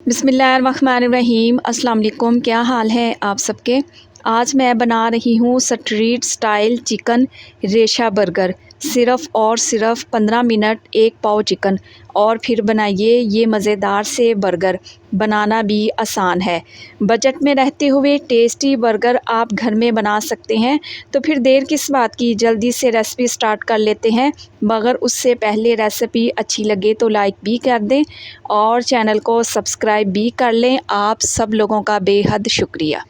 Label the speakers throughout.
Speaker 1: बिस्मिल्लाहिर्रहमानिर्रहीम। अस्सलाम वालेकुम। क्या हाल है आप सबके। आज मैं बना रही हूँ स्ट्रीट स्टाइल चिकन रेशा बर्गर। सिर्फ़ 15 मिनट एक पाव चिकन और फिर बनाइए ये मज़ेदार से बर्गर। बनाना भी आसान है। बजट में रहते हुए टेस्टी बर्गर आप घर में बना सकते हैं। तो फिर देर किस बात की, जल्दी से रेसिपी स्टार्ट कर लेते हैं। मगर उससे पहले रेसिपी अच्छी लगे तो लाइक भी कर दें और चैनल को सब्सक्राइब भी कर लें। आप सब लोगों का बेहद शुक्रिया।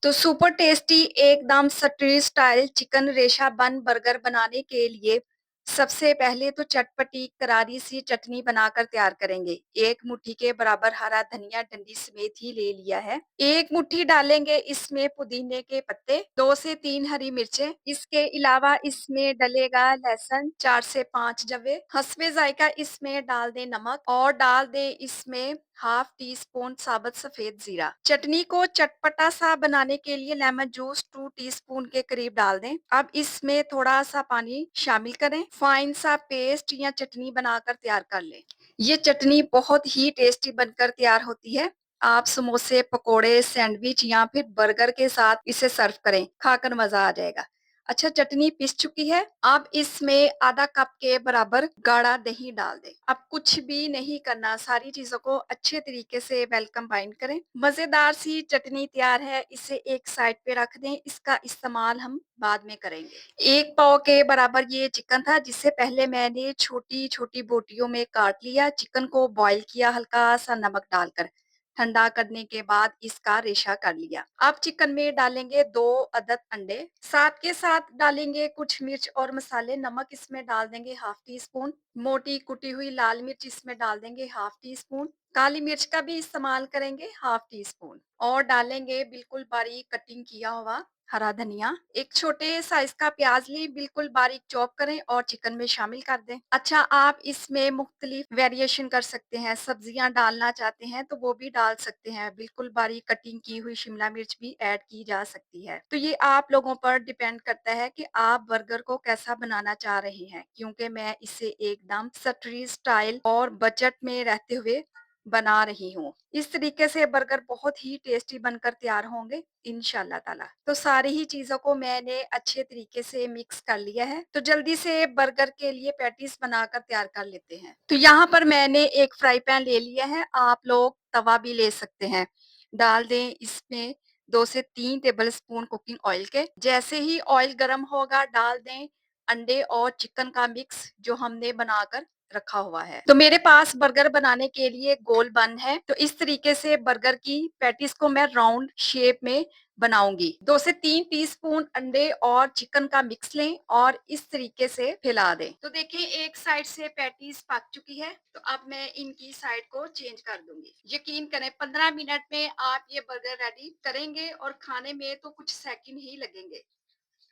Speaker 1: तो सुपर टेस्टी एकदम स्ट्रीट स्टाइल चिकन रेशा बन बर्गर बनाने के लिए सबसे पहले तो चटपटी करारी सी चटनी बनाकर तैयार करेंगे। एक मुट्ठी के बराबर हरा धनिया डंडी समेत ही ले लिया है। एक मुट्ठी डालेंगे इसमें पुदीने के पत्ते, 2 से 3 हरी मिर्चें। इसके अलावा इसमें डलेगा लहसुन 4 से 5 जवे। हस्बे जायका इसमें डाल दें नमक और डाल दें इसमें हाफ टी स्पून साबुत सफेद जीरा। चटनी को चटपटा सा बनाने के लिए लेमन जूस 2 टीस्पून के करीब डाल दें। अब इसमें थोड़ा सा पानी शामिल करें। फाइन सा पेस्ट या चटनी बनाकर तैयार कर लें। ये चटनी बहुत ही टेस्टी बनकर तैयार होती है। आप समोसे, पकोड़े, सैंडविच या फिर बर्गर के साथ इसे सर्व करें, खाकर मजा आ जाएगा। अच्छा, चटनी पिस चुकी है। अब इसमें आधा कप के बराबर गाढ़ा दही डाल दें। अब कुछ भी नहीं करना, सारी चीजों को अच्छे तरीके से वेल कंबाइन करें। मजेदार सी चटनी तैयार है, इसे एक साइड पे रख दें। इसका इस्तेमाल हम बाद में करेंगे। एक पाव के बराबर ये चिकन था, जिसे पहले मैंने छोटी छोटी बोटियों में काट लिया। चिकन को बॉईल किया हल्का सा नमक डालकर। ठंडा करने के बाद इसका रेशा कर लिया। अब चिकन में डालेंगे 2 अदद अंडे, साथ के साथ डालेंगे कुछ मिर्च और मसाले। नमक इसमें डाल देंगे हाफ टी स्पून। मोटी कुटी हुई लाल मिर्च इसमें डाल देंगे हाफ टी स्पून। काली मिर्च का भी इस्तेमाल करेंगे हाफ टी स्पून और डालेंगे बिल्कुल बारीक कटिंग किया हुआ हरा धनिया। एक छोटे साइज का प्याज ली, बिल्कुल बारीक चॉप करें और चिकन में शामिल कर दें। अच्छा, आप इसमें मुख्तलिफ वेरिएशन कर सकते हैं। सब्जियां डालना चाहते हैं तो वो भी डाल सकते हैं। बिल्कुल बारीक कटिंग की हुई शिमला मिर्च भी ऐड की जा सकती है। तो ये आप लोगों पर डिपेंड करता है कि आप बर्गर को कैसा बनाना चाह रहे हैं, क्योंकि मैं इसे एकदम स्ट्रीट स्टाइल और बजट में रहते हुए बना रही हूँ। इस तरीके से बर्गर बहुत ही टेस्टी बनकर तैयार होंगे इंशाल्लाह ताला। तो सारी ही चीजों को मैंने अच्छे तरीके से मिक्स कर लिया है। तो जल्दी से बर्गर के लिए पैटीज बनाकर तैयार कर लेते हैं। तो यहाँ पर मैंने एक फ्राई पैन ले लिया है, आप लोग तवा भी ले सकते हैं। डाल दें इसमें 2 से 3 टेबल स्पून कुकिंग ऑयल के। जैसे ही ऑयल गर्म होगा डाल दें अंडे और चिकन का मिक्स जो हमने बनाकर रखा हुआ है। तो मेरे पास बर्गर बनाने के लिए गोल बन है, तो इस तरीके से बर्गर की पैटीज को मैं राउंड शेप में बनाऊंगी। 2 से 3 टीस्पून अंडे और चिकन का मिक्स लें और इस तरीके से फैला दें। तो देखिए एक साइड से पैटीज पक चुकी है, तो अब मैं इनकी साइड को चेंज कर दूंगी। यकीन करें 15 मिनट में आप ये बर्गर रेडी करेंगे और खाने में तो कुछ सेकंड ही लगेंगे।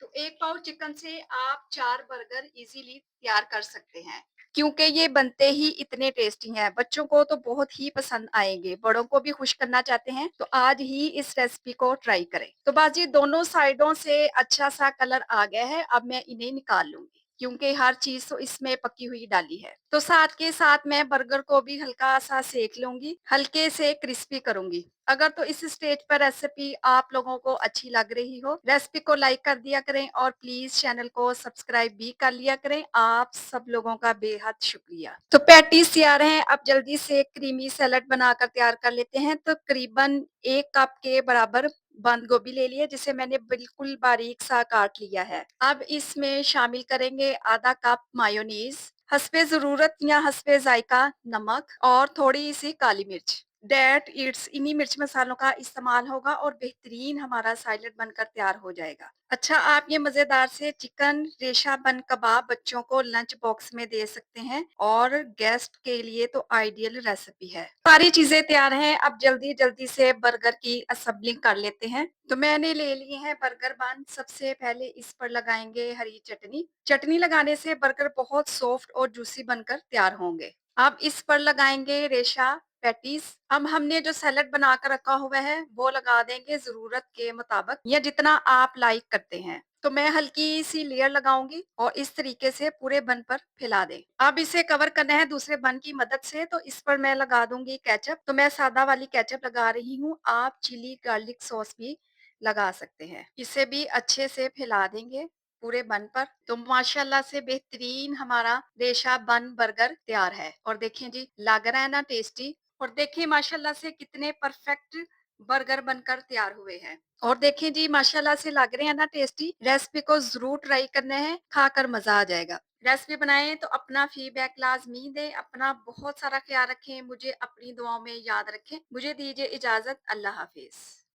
Speaker 1: तो एक पाव चिकन से आप 4 बर्गर इजीली तैयार कर सकते हैं, क्योंकि ये बनते ही इतने टेस्टी हैं। बच्चों को तो बहुत ही पसंद आएंगे, बड़ों को भी खुश करना चाहते हैं तो आज ही इस रेसिपी को ट्राई करें। तो बाजी दोनों साइडों से अच्छा सा कलर आ गया है। अब मैं इन्हें निकाल लूंगी, क्योंकि हर चीज तो इसमें पकी हुई डाली है। तो साथ के साथ मैं बर्गर को भी हल्का सा सेक लूंगी, हल्के से क्रिस्पी करूंगी। अगर तो इस स्टेज पर रेसिपी आप लोगों को अच्छी लग रही हो, रेसिपी को लाइक कर दिया करें और प्लीज चैनल को सब्सक्राइब भी कर लिया करें। आप सब लोगों का बेहद शुक्रिया। तो पैटीज तैयार हैं, अब जल्दी से क्रीमी सैलेड बनाकर तैयार कर लेते हैं। तो करीबन 1 कप के बराबर बंद गोभी ले लिया, जिसे मैंने बिल्कुल बारीक सा काट लिया है। अब इसमें शामिल करेंगे आधा कप मायोनीज, हस्बे जरूरत या हस्बे जायका नमक और थोड़ी सी काली मिर्च। डेट इट्स इन्हीं मिर्च मसालों का इस्तेमाल होगा और बेहतरीन हमारा सैलेड बनकर तैयार हो जाएगा। अच्छा, आप ये मजेदार से चिकन रेशा बन कबाब बच्चों को लंच बॉक्स में दे सकते हैं और गेस्ट के लिए तो आइडियल रेसिपी है। सारी चीजें तैयार हैं, अब जल्दी जल्दी से बर्गर की असेंबलिंग कर लेते हैं। तो मैंने ले लिए हैं बर्गर बन। सबसे पहले इस पर लगाएंगे हरी चटनी। चटनी लगाने से बर्गर बहुत सॉफ्ट और जूसी बनकर तैयार होंगे। अब इस पर लगाएंगे रेशा पैटीज। अब हमने जो सैलेड बना कर रखा हुआ है वो लगा देंगे जरूरत के मुताबिक या जितना आप लाइक करते हैं। तो मैं हल्की सी लेयर लगाऊंगी और इस तरीके से पूरे बन पर फैला दें। अब इसे कवर करना है दूसरे बन की मदद से, तो इस पर मैं लगा दूंगी केचप। तो मैं सादा वाली केचप लगा रही हूँ, आप चिली गार्लिक सॉस भी लगा सकते हैं। इसे भी अच्छे से फैला देंगे पूरे बन पर। तो माशाल्लाह से बेहतरीन हमारा रेशा बन बर्गर तैयार है। और देखें जी, लग रहा है ना टेस्टी। और देखिए माशाल्लाह से कितने परफेक्ट बर्गर बनकर तैयार हुए हैं। और देखें जी, माशाल्लाह से लग रहे हैं ना टेस्टी। रेसिपी को जरूर ट्राई करना है, खाकर मजा आ जाएगा। रेसिपी बनाएं तो अपना फीडबैक लाजमी दें। अपना बहुत सारा ख्याल रखें, मुझे अपनी दुआओं में याद रखें। मुझे दीजिए इजाजत। अल्लाह हाफिज।